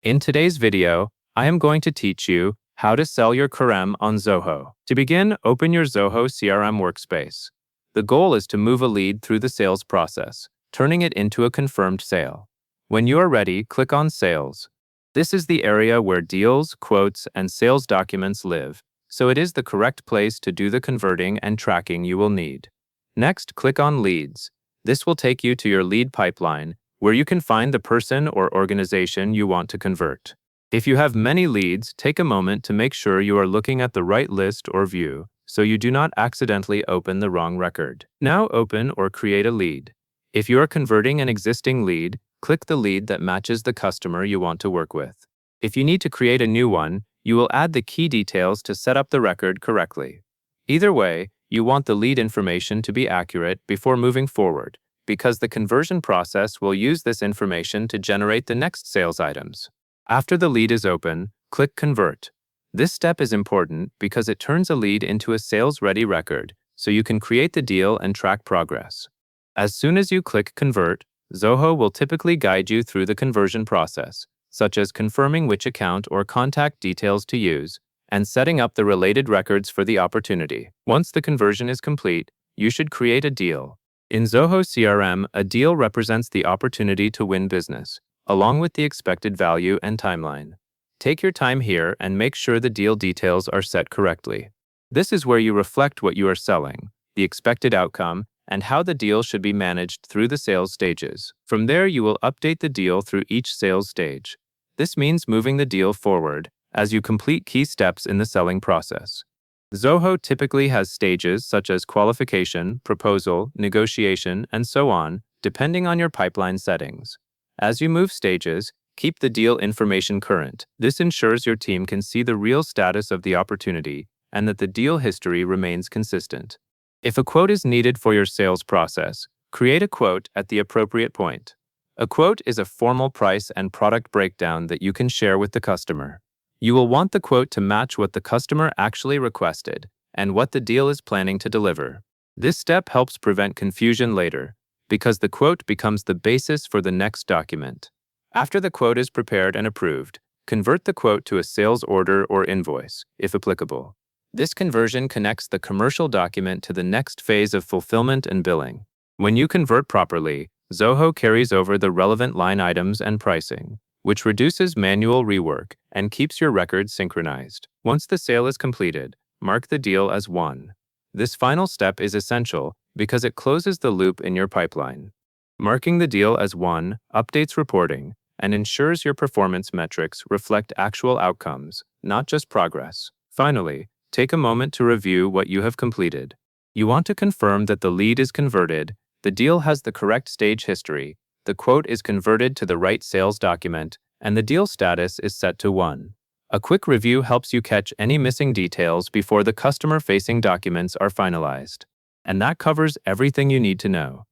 In today's video, I am going to teach you how to sell your CRM on Zoho. To begin, open your Zoho CRM workspace. The goal is to move a lead through the sales process, turning it into a confirmed sale. When you are ready, click on Sales. This is the area where deals, quotes, and sales documents live, so it is the correct place to do the converting and tracking you will need. Next, click on Leads. This will take you to your lead pipeline, where you can find the person or organization you want to convert. If you have many leads, take a moment to make sure you are looking at the right list or view, so you do not accidentally open the wrong record. Now open or create a lead. If you are converting an existing lead, click the lead that matches the customer you want to work with. If you need to create a new one, you will add the key details to set up the record correctly. Either way, you want the lead information to be accurate before moving forward, because the conversion process will use this information to generate the next sales items. After the lead is open, click Convert. This step is important because it turns a lead into a sales-ready record, so you can create the deal and track progress. As soon as you click Convert, Zoho will typically guide you through the conversion process, such as confirming which account or contact details to use, and setting up the related records for the opportunity. Once the conversion is complete, you should create a deal. In Zoho CRM, a deal represents the opportunity to win business, along with the expected value and timeline. Take your time here and make sure the deal details are set correctly. This is where you reflect what you are selling, the expected outcome, and how the deal should be managed through the sales stages. From there, you will update the deal through each sales stage. This means moving the deal forward as you complete key steps in the selling process. Zoho typically has stages such as qualification, proposal, negotiation, and so on, depending on your pipeline settings. As you move stages, keep the deal information current. This ensures your team can see the real status of the opportunity and that the deal history remains consistent. If a quote is needed for your sales process, create a quote at the appropriate point. A quote is a formal price and product breakdown that you can share with the customer. You will want the quote to match what the customer actually requested and what the deal is planning to deliver. This step helps prevent confusion later, because the quote becomes the basis for the next document. After the quote is prepared and approved, convert the quote to a sales order or invoice, if applicable. This conversion connects the commercial document to the next phase of fulfillment and billing. When you convert properly, Zoho carries over the relevant line items and pricing, which reduces manual rework and keeps your records synchronized. Once the sale is completed, mark the deal as won. This final step is essential because it closes the loop in your pipeline. Marking the deal as won updates reporting and ensures your performance metrics reflect actual outcomes, not just progress. Finally, take a moment to review what you have completed. You want to confirm that the lead is converted, the deal has the correct stage history, the quote is converted to the right sales document, and the deal status is set to won. A quick review helps you catch any missing details before the customer-facing documents are finalized. And that covers everything you need to know.